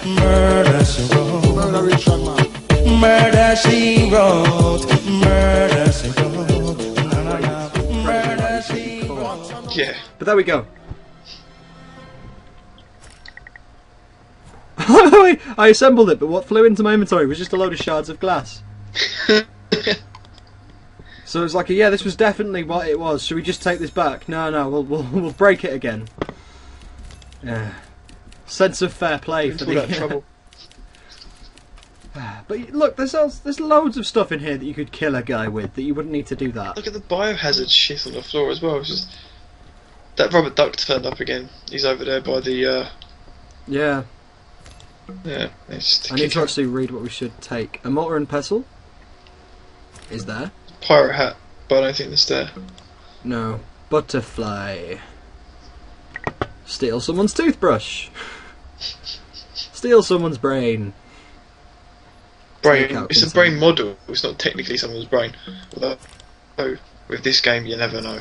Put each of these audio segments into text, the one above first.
murder she wrote. Murder strong man. Murder she wrote. Murder she wrote. Murder she wrote. Yeah. But there we go. I assembled it, but what flew into my inventory was just a load of shards of glass. So it was like, yeah, this was definitely what it was. Should we just take this back? No, we'll break it again. Yeah. Sense of fair play for the trouble. But look, there's loads of stuff in here that you could kill a guy with that you wouldn't need to do that. Look at the biohazard shit on the floor as well. It's just that Robert Duck turned up again. He's over there by the. Yeah. Yeah. It's I need to actually read what we should take. A mortar and pestle is there. Pirate hat, but I don't think it's there. No. Butterfly. Steal someone's toothbrush. Steal someone's brain. Brain. It's a brain model. It's not technically someone's brain. Although, with this game, you never know.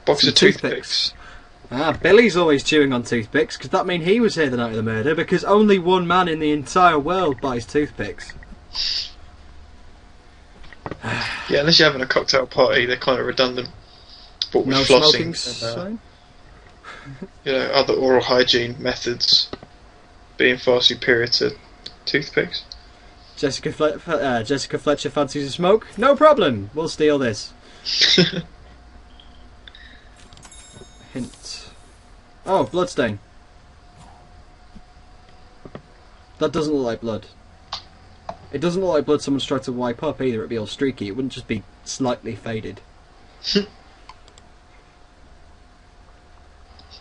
Box of toothpicks. Billy's always chewing on toothpicks, because that means he was here the night of the murder, because only one man in the entire world buys toothpicks. Yeah, unless you're having a cocktail party, they're kind of redundant. But with No flossing smoking and other oral hygiene methods being far superior to toothpicks. Jessica Fletcher fancies a smoke? No problem, we'll steal this. Hint. Oh, bloodstain. That doesn't look like blood. It doesn't look like blood someone's tried to wipe up either, it'd be all streaky, it wouldn't just be slightly faded.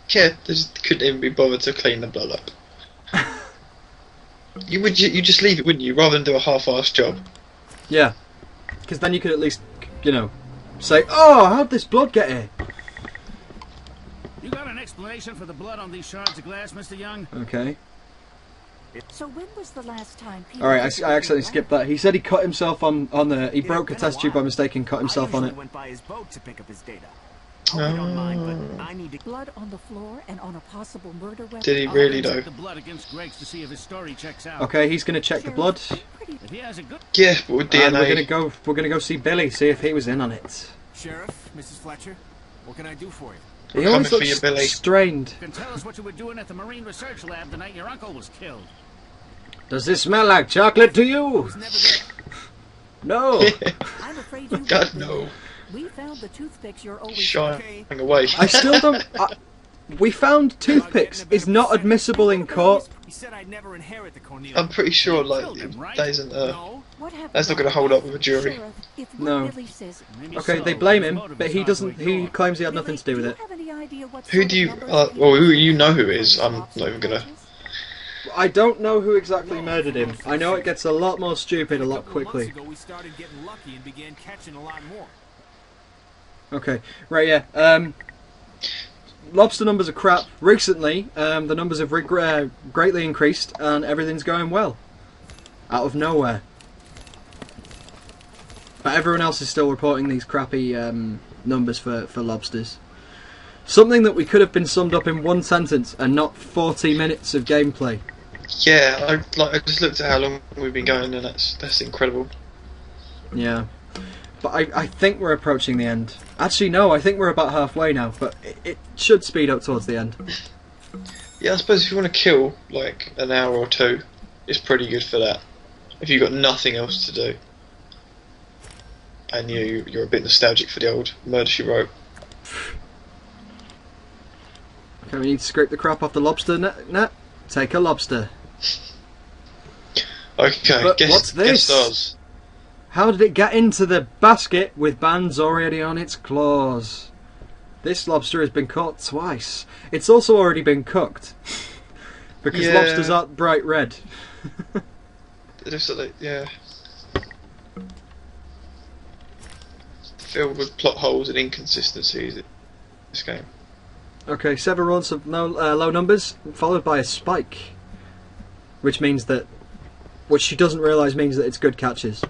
Yeah, they just couldn't even be bothered to clean the blood up. You just leave it, wouldn't you, rather than do a half-assed job? Yeah, because then you could at least, say, "Oh, how'd this blood get here?" You got an explanation for the blood on these shards of glass, Mr. Young? Okay. So when was the last time people... Alright, I accidentally skipped that. He said he cut himself on the... He broke a test tube by mistake and cut himself on it. Went by his boat to pick up his data. I don't mind, but I need to... Blood on the floor and on a possible murder weapon. Did he really though? The blood against Greg's to see if his story checks out. Okay, he's gonna check the blood. If he has a good... Yeah, but with DNA... And we're gonna go see Billy, see if he was in on it. Sheriff, Mrs. Fletcher, what can I do for you? He We're always coming for looks you, Billy. strained. You can tell us what you were doing at the Marine Research Lab the night your uncle was killed. Does this smell like chocolate to you? No. I'm afraid you... God, no. We found the toothpicks you're always... Shying away. I still don't... we found toothpicks is not admissible in court. He said I'd never inherit the Cornelius. I'm pretty sure, like, that isn't, that's not going to hold up with a jury. Sheriff, if what No. Billy says... Okay, they blame him, but he doesn't... He claims he had nothing to do with it. have any idea what Who sort do of you... numbers well, who you know who it is. I'm not even going to... I don't know who exactly murdered him. I know it gets a lot more stupid a lot quickly. We started getting lucky and began catching a lot more. Okay, right, yeah. Lobster numbers are crap. Recently, the numbers have greatly increased, and everything's going well. Out of nowhere. But everyone else is still reporting these crappy numbers for lobsters. Something that we could have been summed up in one sentence and not 40 minutes of gameplay. Yeah, I just looked at how long we've been going, and that's incredible. Yeah. But I think we're approaching the end. Actually, no, I think we're about halfway now, but it should speed up towards the end. Yeah, I suppose if you want to kill, like, an hour or two, it's pretty good for that. If you've got nothing else to do. And you're a bit nostalgic for the old Murder, She Wrote. Okay, we need to scrape the crap off the lobster net. Take a lobster. Okay, But what's this? Guest stars. How did it get into the basket with bands already on its claws? This lobster has been caught twice. It's also already been cooked. Because Yeah. lobsters aren't bright red. It looks like, yeah. Filled with plot holes and inconsistencies, this game. Okay, 7 runs of low numbers, followed by a spike. Which she doesn't realise means that it's good catches.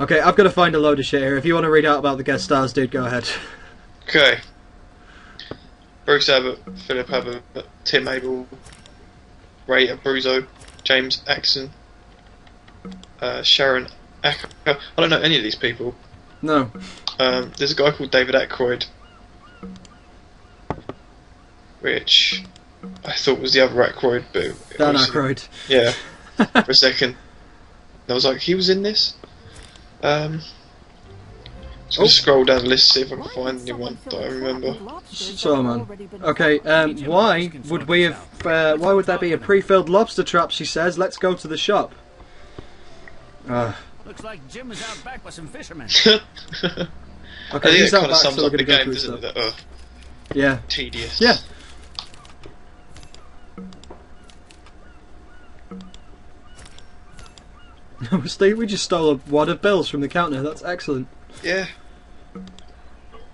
Okay, I've got to find a load of shit here. If you want to read out about the guest stars, dude, go ahead. Okay. Bruce Abbott, Philip Abbott, Tim Abel, Ray Abruzzo, James Axon, Sharon Acker. I don't know any of these people. No. There's a guy called David Aykroyd, which I thought was the other Aykroyd, but Dan Aykroyd. Yeah, for a second. I was like, he was in this? Just gonna scroll down the list to see if I can find anyone that I remember. So, man. Okay, why would we have... why would there be a pre-filled lobster trap, she says? Let's go to the shop. Looks like Jim is out back with some fishermen. Okay, I think he's it out kind of back, sums so we're up the gonna go game, through doesn't stuff. it? Yeah. Tedious. Yeah. Steve, we just stole a wad of bills from the counter. That's excellent. Yeah.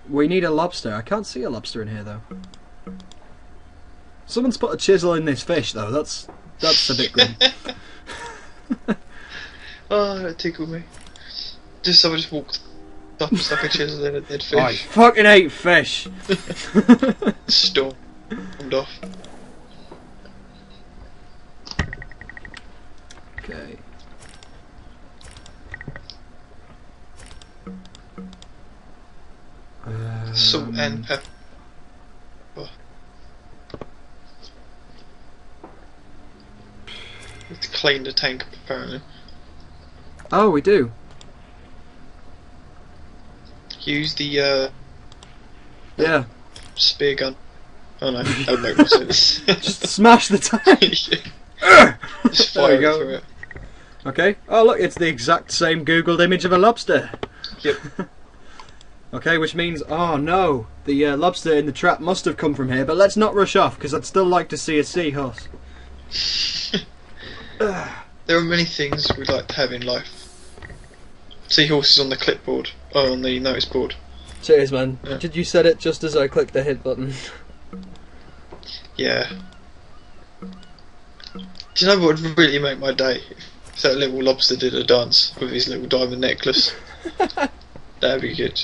We need a lobster. I can't see a lobster in here, though. Someone's put a chisel in this fish, though. That's a bit grim. Oh, that tickled me. Just someone just walked up and stuck a chisel in a dead fish. I fucking hate fish. Stormed off. Okay. Salt and pepper. We have to clean the tank up, apparently. Oh, we do. Use the Yeah. spear gun. Oh no, that would make more sense. Just smash the tank. Just There we fire go. through it. Okay. Oh, look, it's the exact same Googled image of a lobster. Yep. Okay, which means, oh no, the lobster in the trap must have come from here, but let's not rush off, because I'd still like to see a seahorse. There are many things we'd like to have in life. Seahorses on the clipboard, on the notice board. Cheers, man. Yeah. Did you said it just as I clicked the hit button? Yeah. Do you know what would really make my day? If that little lobster did a dance with his little diamond necklace. That'd be good.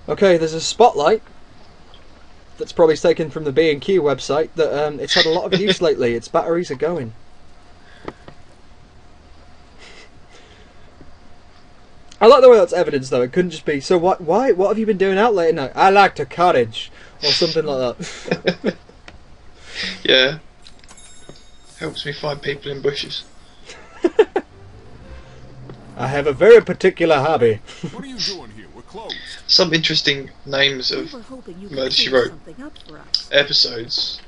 Okay, there's a spotlight that's probably taken from the B&Q website that it's had a lot of use lately. Its batteries are going. I like the way that's evidence, though. It couldn't just be, so what have you been doing out late at night? I like to cottage, or something like that. Yeah. Helps me find people in bushes. I have a very particular hobby. What are you doing here? We're closed. Some interesting names We of were hoping you could Murder, She clear Wrote something up for us. episodes.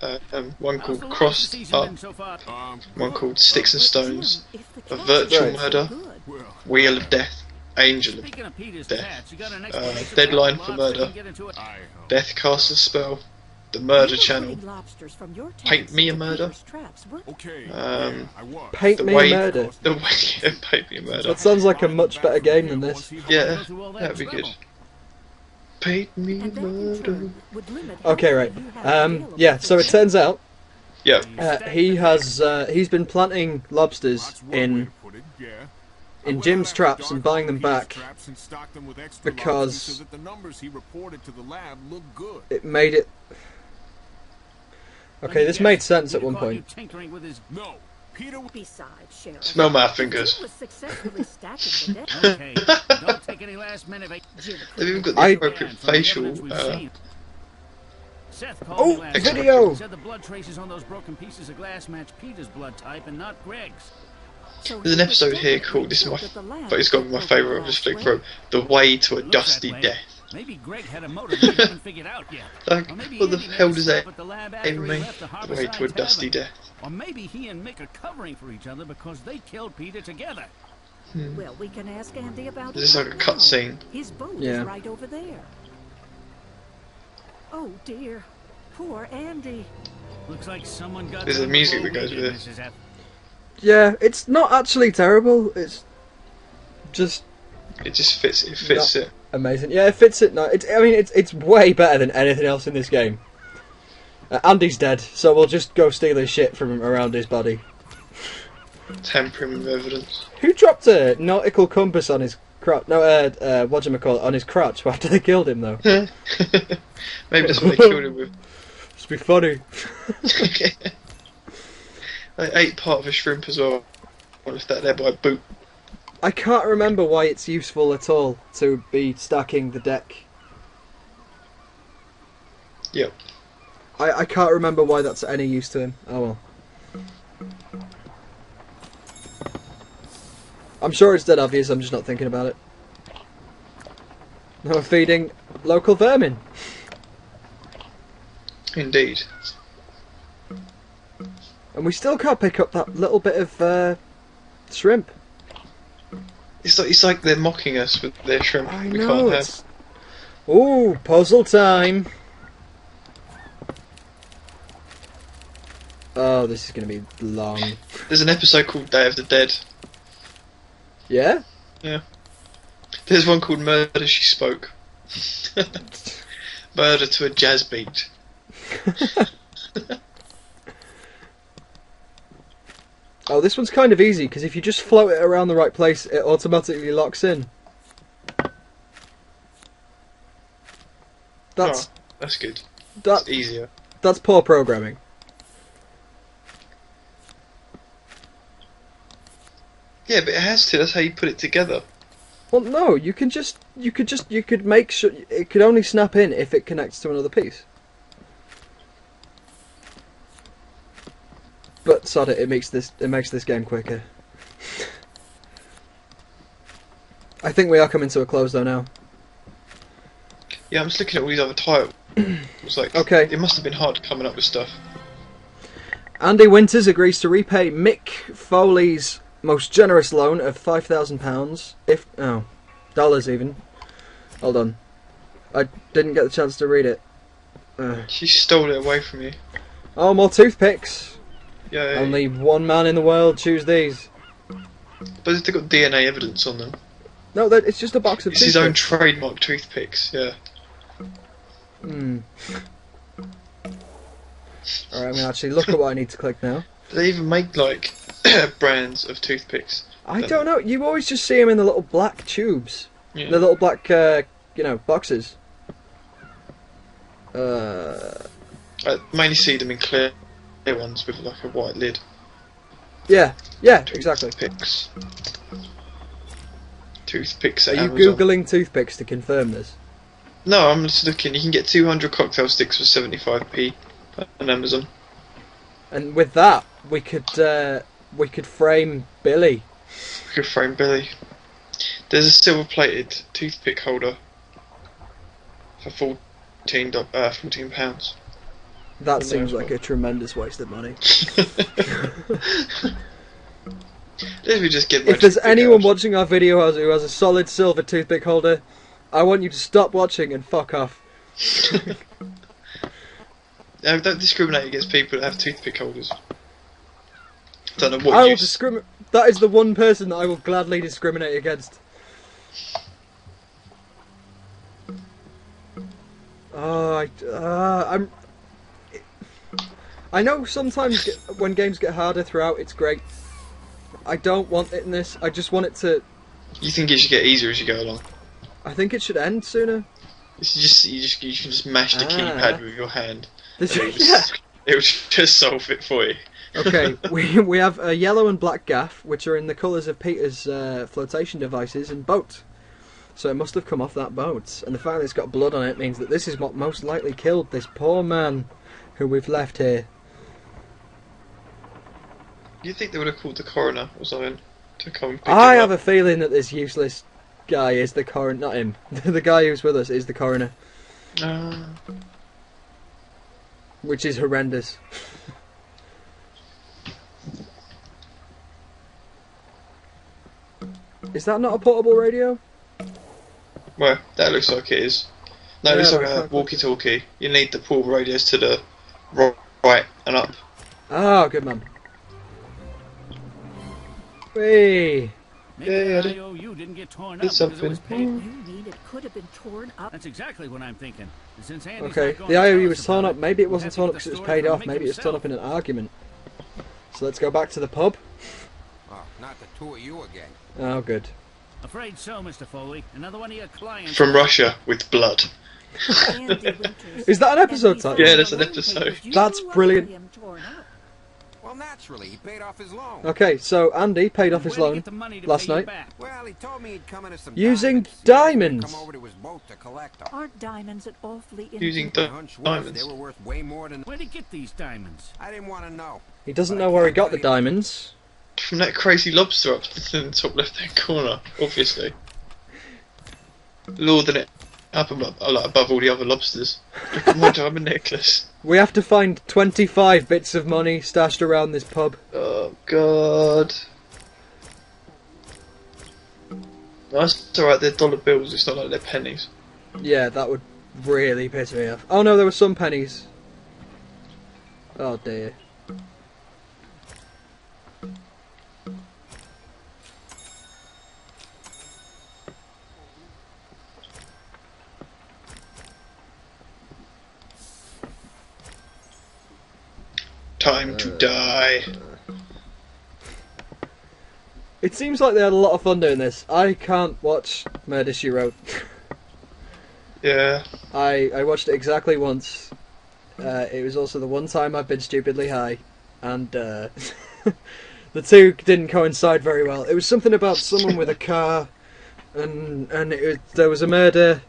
One How's called the Crossed season Up, been so far? one called Sticks and But Stones, Jim, if the A cats Virtual are so Murder, good, Well, Wheel of Death, Angel of Speaking of Peter's Death, cats, you got an explanation for Deadline how for lobster Murder, can get into it? I Death Castle Spell, The we Murder were Channel, putting lobsters from your Paint tanks Me a into Murder. Peter's traps, weren't we? okay. I was. Paint The me way- a murder. The Way Paint Me a Murder. That sounds like a much better game than this. Yeah, Go through all that that'd be good. trouble. Paint Me a And that in Murder. turn would limit how Okay, many right. you have available Yeah, for so it sale. turns out Yeah. he's been planting lobsters in Jim's traps and buying them back because the numbers he reported to the lab look good. it made it. Okay, this made sense at Peter one caught you point. tinkering with his... No, Peter. Besides, Sheriff, Smell my Jim fingers. was successfully stacking the deck. Okay, don't take any last minute Jim They've even got couldn't the I- appropriate facial. Seth called Oh, me last night. video! Said the blood traces on those broken pieces of glass match Peter's blood type and not Greg's. So There's an he episode here discovered called, this is my, that the lab but it's got to be my was favourite, I'll the just last flick through way. The Way to a Looks Dusty that way. Death. Maybe Greg had a motive we haven't figured out yet. Like, Or maybe what the Andy made hell a does stop that at the lab after aim he me? left the The Way Harborside to a Dusty Tavern. Death. Or maybe he and Mick are covering for each other because they killed Peter together. Well, we can ask Andy about This is it like a right now. cutscene. His boat Yeah. is right over there. Oh dear, poor Andy. Looks like someone got There's them the music before that we goes did, with it. Mrs. F. Yeah, it's not actually terrible. It's just It just fits. It fits it. amazing. Yeah, it fits it. No, it's way better than anything else in this game. Andy's dead, so we'll just go steal his shit from him around his body. Tampering with evidence. Who dropped a nautical compass on his crotch? No, whatchamacallit, on his crotch after they killed him, though. Maybe that's what they killed him with. be funny. I ate part of a shrimp as well. I left that there by boot. I can't remember why it's useful at all to be stacking the deck. Yep. I can't remember why that's any use to him. Oh well. I'm sure it's dead obvious, I'm just not thinking about it. Now we're feeding local vermin. Indeed. And we still can't pick up that little bit of shrimp. It's like they're mocking us with their shrimp. I we know. can't have. Ooh, puzzle time. Oh, this is going to be long. There's an episode called Day of the Dead. Yeah? Yeah. There's one called Murder She Spoke. Murder to a jazz beat. Oh, this one's kind of easy, because if you just float it around the right place, it automatically locks in. That's That's good. that, It's easier. that's poor programming. Yeah, but it has to. That's how you put it together. Well, no, you could make sure it could only snap in if it connects to another piece. But sod it, it makes this game quicker. I think we are coming to a close though now. Yeah, I'm just looking at all these other titles. It's like, Okay. It must have been hard coming up with stuff. Andy Winters agrees to repay Mick Foley's most generous loan of £5,000 dollars even. Hold on. I didn't get the chance to read it. She stole it away from you. Oh, more toothpicks. Yeah. Only one man in the world choose these. But they've got DNA evidence on them. No, it's just a box of It's his own toothpicks. trademark toothpicks, yeah. Alright, I'm gonna actually look at what I need to click now. Do they even make, like, brands of toothpicks? I don't know, you always just see them in the little black tubes. Yeah. The little black, boxes. I mainly see them in clear ones with, like, a white lid. Yeah, exactly. Toothpicks. Toothpicks Are at you Amazon. googling toothpicks to confirm this? No, I'm just looking. You can get 200 cocktail sticks for 75p on Amazon. And with that, we could frame Billy. We could frame Billy. There's a silver-plated toothpick holder for £14. That You seems know, like a tremendous waste of money. Let me just get. If there's anyone watching our video who has a solid silver toothpick holder, I want you to stop watching and fuck off. Don't discriminate against people that have toothpick holders. Don't know what I will use. discriminate. That is the one person that I will gladly discriminate against. I know sometimes when games get harder throughout, it's great. I don't want it in this. I just want it to. You think it should get easier as you go along? I think it should end sooner. It's just you can just mash the keypad with your hand. This, And yeah. It will just solve it for you. Okay, we have a yellow and black gaff, which are in the colours of Peter's flotation devices and boat. So it must have come off that boat. And the fact that it's got blood on it means that this is what most likely killed this poor man who we've left here. You think they would have called the coroner or something to come and pick I him have up? a feeling that this useless guy is the coroner. Not him. The guy who's with us is the coroner. Which is horrendous. Is that not a portable radio? Well, that looks like it is. No, Yeah, it looks like but I a can't- walkie-talkie. You need the pull radios to the right and up. Oh, good man. Whee! Maybe Yeah, the I IOU didn't get torn up did because it was something. paid. You mean it could have been torn up? That's exactly what I'm thinking. And since Andy's Okay, not going the to tell IOU us was torn about up. Maybe it we'll wasn't have to torn up get because the it was story paid from off. Mick Maybe it was torn himself. up in an argument. So let's go back to the pub. Oh, not the two of you again. Oh, good. Afraid so, Mr. Foley. Another one of your clients. From Russia with blood. Andy Winters. Is that an episode title? Yeah, that's an episode. That's brilliant. Well, naturally, he paid off his loan. Okay, so Andy paid off his Where'd he loan get the money to last pay you night. back? Well, he told me he'd come into some Using diamonds. diamonds. Come over to his boat to collect them. Aren't diamonds an awfully Using My hunch was diamonds. they were worth way more than. Where'd he get these diamonds? I didn't want to know. He doesn't know where he got the diamonds. From that crazy lobster up in the top left-hand corner, obviously. Lording it up above all the other lobsters. Look at my diamond necklace. We have to find 25 bits of money stashed around this pub. Oh god. That's alright, they're dollar bills, it's not like they're pennies. Yeah, that would really piss me off. Oh no, there were some pennies. Oh dear. Time to die. It seems like they had a lot of fun doing this. I can't watch Murder, She Wrote. Yeah. I watched it exactly once. It was also the one time I've been stupidly high. And the two didn't coincide very well. It was something about someone with a car. And there was a murder.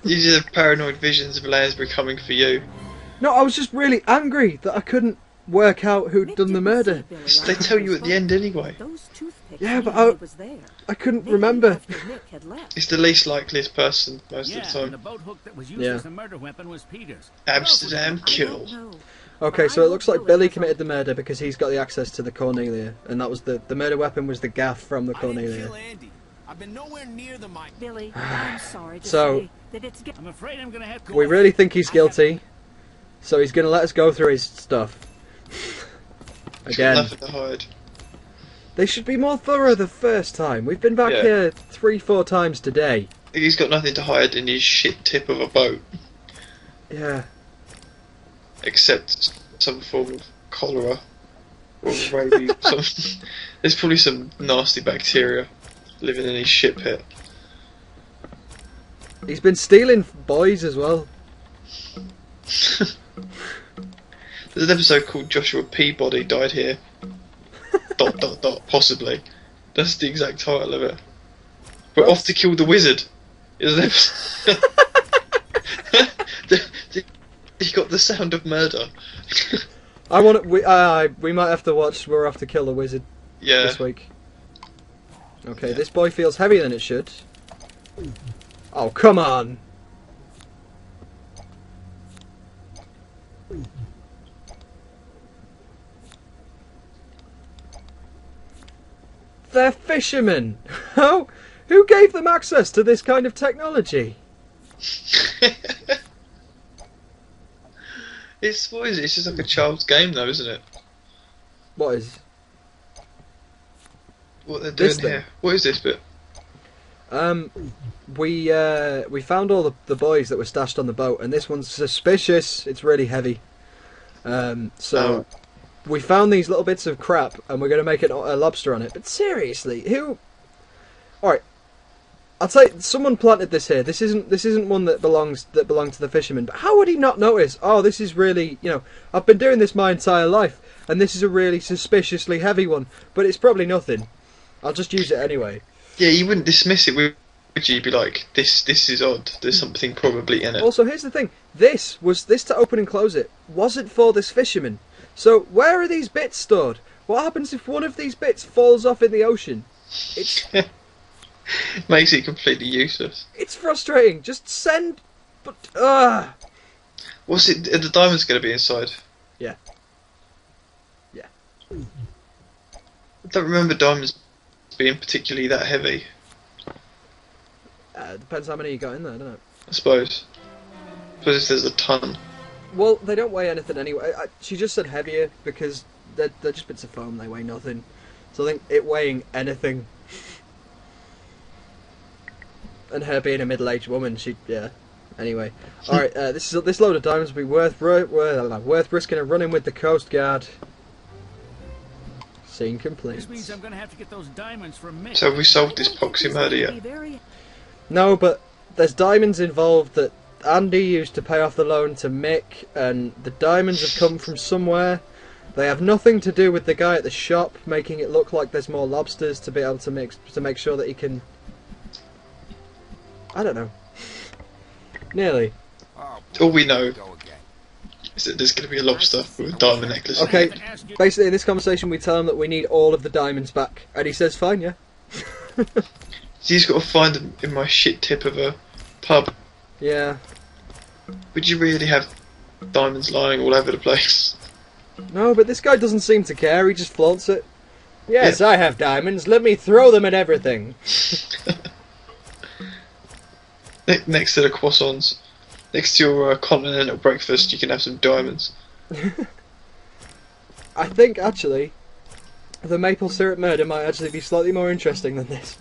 These are the paranoid visions of layers becoming for you. No, I was just really angry that I couldn't work out who'd done the murder. They tell you at the end anyway. Yeah, but I couldn't remember. It's the least likeliest person most Yeah, of the and the time. boat hook that was used Yeah. as the murder weapon was Peter's. Amsterdam kill. Okay, so it looks like Billy committed the murder because he's got the access to the Cornelia, and that was the murder weapon was the gaff from the I didn't Cornelia. kill Andy. I've been nowhere near the mic. Billy, I'm sorry to So- say that it's I'm afraid I'm gonna have to. We really think he's guilty, so he's going to let us go through his stuff. He's got Again, nothing to hide. they should be more thorough the first time. We've been back Yeah. here 3-4 times today. He's got nothing to hide in his shit tip of a boat, Yeah. except some form of cholera or rabies. There's probably some nasty bacteria living in his shit pit. He's been stealing boys as well. There's an episode called Joshua Peabody Died Here. ... possibly. That's the exact title of it. We're off to kill the wizard. Is an episode. You got the sound of murder. I want we might have to watch We're Off to Kill the Wizard Yeah. this week. Okay, this boy feels heavier than it should. Oh, come on! They're fishermen! How? Who gave them access to this kind of technology? It's what is it? It's just like a child's game, though, isn't it? What is? What they're This doing thing? here? What is this bit? We found all the boys that were stashed on the boat, and this one's suspicious. It's really heavy. So we found these little bits of crap, and we're going to make a lobster on it. But seriously, who? All right, I'll tell you. Someone planted this here. This isn't one that belonged to the fisherman. But how would he not notice? Oh, this is really, I've been doing this my entire life, and this is a really suspiciously heavy one. But it's probably nothing. I'll just use it anyway. Yeah, you wouldn't dismiss it, would you? You'd be like, this is odd. There's something probably in it. Also, here's the thing. This to open and close it wasn't for this fisherman. So where are these bits stored? What happens if one of these bits falls off in the ocean? It's Makes it completely useless. it's frustrating. Just send. But What's it? Are the diamonds going to be inside? Yeah. I don't remember diamonds being particularly that heavy. Depends how many you got in there, doesn't it? I suppose. If there's a ton. Well, they don't weigh anything anyway. She just said heavier because they're just bits of foam. They weigh nothing. So I think it weighing anything, and her being a middle-aged woman, Anyway, all right. This load of diamonds will be worth risking a run-in with the Coast Guard. Scene complete. This means I'm gonna have to get those diamonds from Mick. So have we solved this poxy murder yet? No, but there's diamonds involved that Andy used to pay off the loan to Mick, and the diamonds have come from somewhere. They have nothing to do with the guy at the shop making it look like there's more lobsters to be able to make sure that he can. I don't know. Nearly. Oh, All we know go again. is that there's going to be a lobster with a diamond necklace. Okay, basically in this conversation we tell him that we need all of the diamonds back, and he says, "Fine, yeah." So he's got to find them in my shit tip of a pub. Yeah. Would you really have diamonds lying all over the place? No, but this guy doesn't seem to care. He just flaunts it. Yes, I have diamonds. Let me throw them at everything. Next to the croissants, next to your continental breakfast, you can have some diamonds. I think, actually, the maple syrup murder might actually be slightly more interesting than this.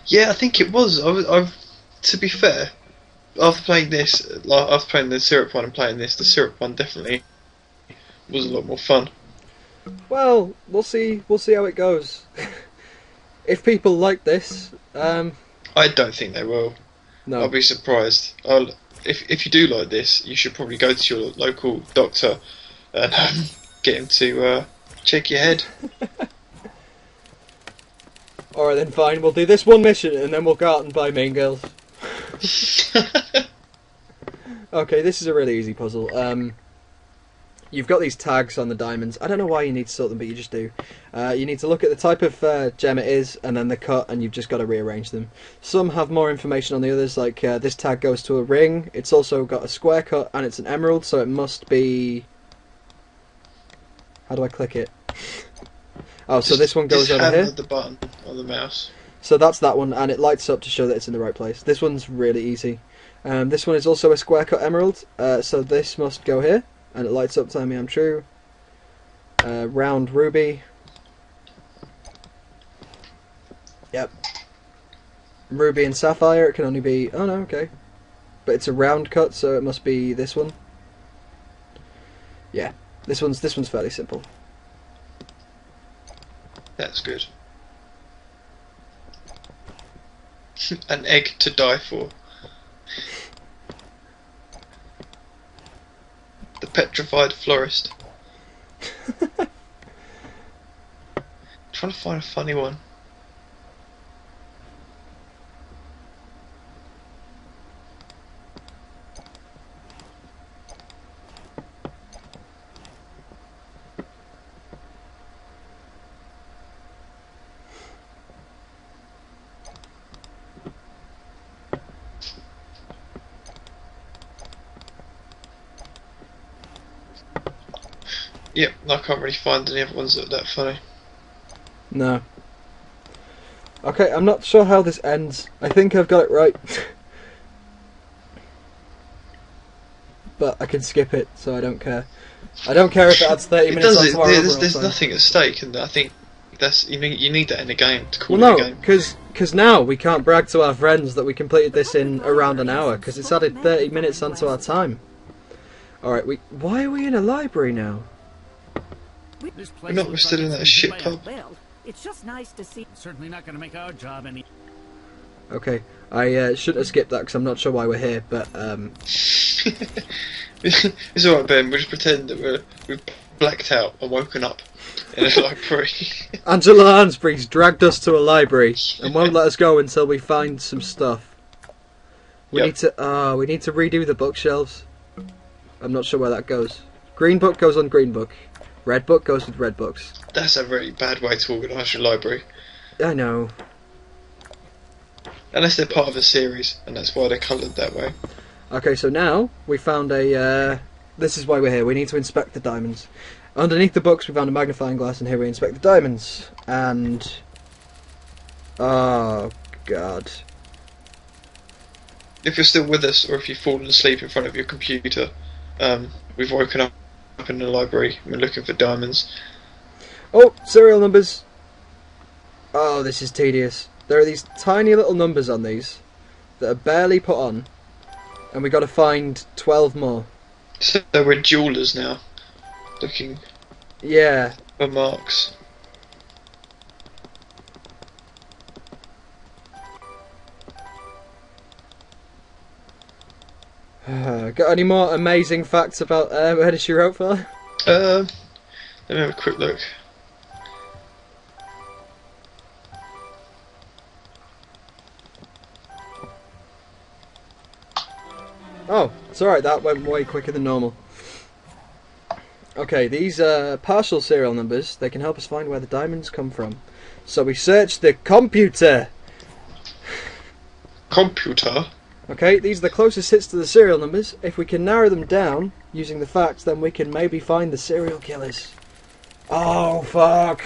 Yeah, I think it was. To be fair, after playing this, after playing the syrup one and playing this, the syrup one definitely was a lot more fun. Well, we'll see. We'll see how it goes. If people like this, I don't think they will. no. I'll be surprised. If you do like this, you should probably go to your local doctor and get him to check your head. Alright then, fine. We'll do this one mission and then we'll go out and buy Mean Girls. Okay, this is a really easy puzzle. You've got these tags on the diamonds. I don't know why you need to sort them, but you just do. You need to look at the type of gem it is, and then the cut, and you've just got to rearrange them. Some have more information on the others, like this tag goes to a ring. It's also got a square cut, and it's an emerald, so it must be... How do I click it? Oh, so this one goes just over here. hammer the button on the mouse. So that's that one, and it lights up to show that it's in the right place. This one's really easy. This one is also a square cut emerald, so this must go here. And it lights up telling me I'm true. Round ruby. Yep. Ruby and sapphire, it can only be... Oh no, okay. But it's a round cut, so it must be this one. Yeah, this one's fairly simple. That's good. An egg to die for. The petrified florist. Trying to find a funny one. Yep, I can't really find any other ones that are that funny. No. Okay, I'm not sure how this ends. I think I've got it right. But I can skip it, so I don't care. I don't care if it adds 30 minutes on tomorrow. There's nothing at stake, and I think that's you need that in a game to call Well, it a no, game. because now we can't brag to our friends that we completed this in around an hour, because it's added 30 minutes onto our time. Alright, why are we in a library now? This We're place not, we're looks still like in that it's shit been pub. Well, it's just nice to see. Certainly not going to make our job any. Okay, I shouldn't have skipped that because I'm not sure why we're here, but It's alright, Ben, we'll just pretend that we've blacked out and woken up in a library. Angela Lansbury's dragged us to a library and won't let us go until we find some stuff. We Yep. need to redo the bookshelves. I'm not sure where that goes. Green book goes on green book. Red book goes with red books. That's a very bad way to organise your library. I know. Unless they're part of a series, and that's why they're coloured that way. Okay, so now we found a... this is why we're here. We need to inspect the diamonds. Underneath the books we found a magnifying glass, and here we inspect the diamonds. And... oh, God. If you're still with us, or if you've fallen asleep in front of your computer, we've woken up in the library and we're looking for diamonds. Oh, serial numbers. Oh, this is tedious. There are these tiny little numbers on these that are barely put on, and we got to find 12 more. So we're jewellers now, looking Yeah. for marks. Got any more amazing facts about Murder, She Wrote, fella? Let me have a quick look. Oh, it's alright, that went way quicker than normal. Okay, these partial serial numbers, they can help us find where the diamonds come from. So we search the computer. Computer? Okay, these are the closest hits to the serial numbers. If we can narrow them down using the facts, then we can maybe find the serial killers. Oh, fuck.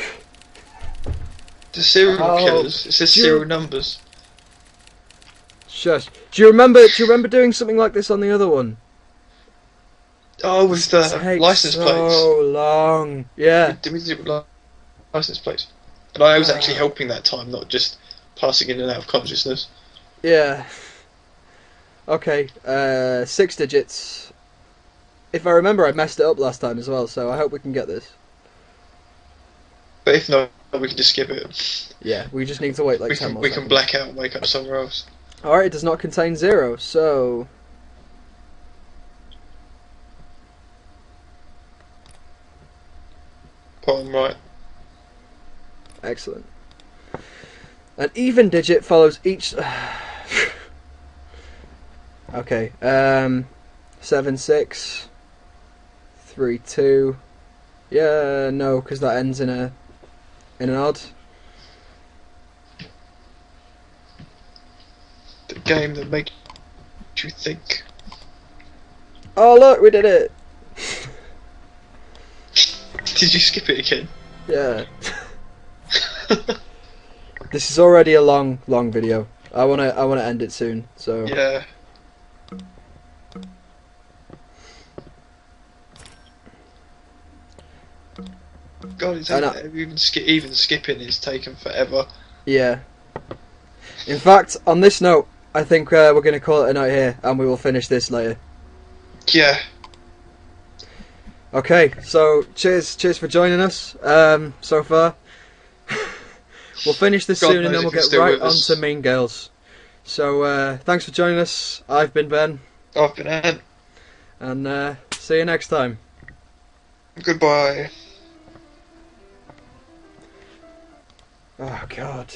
The serial killers? It says serial numbers. Shush. Do you remember doing something like this on the other one? Oh, with the Takes license plates. so long. Yeah. Did we do it with license plates? And I was actually helping that time, not just passing in and out of consciousness. Yeah. Okay, 6 digits. If I remember, I messed it up last time as well, so I hope we can get this. But if not, we can just skip it. Yeah, we just need to wait like 10 more We seconds. can black out and wake up somewhere else. Alright, it does not contain 0, so... Bottom right. Excellent. An even digit follows each... Okay, 7, 6, 3, 2... Yeah, no, because that ends in an odd. The game that makes you think. Oh look, we did it! Did you skip it again? Yeah. This is already a long video. I wanna end it soon. So Yeah. God, it's even skipping is taken forever. yeah. In fact, on this note, I think we're gonna call it a night here, and we will finish this later. Yeah. Okay, so cheers for joining us. So far, we'll finish this God soon, and knows then if we'll you're get still right with on us. to Mean Girls. So thanks for joining us. I've been Ben, I've been Ant. and see you next time. Goodbye. Oh God.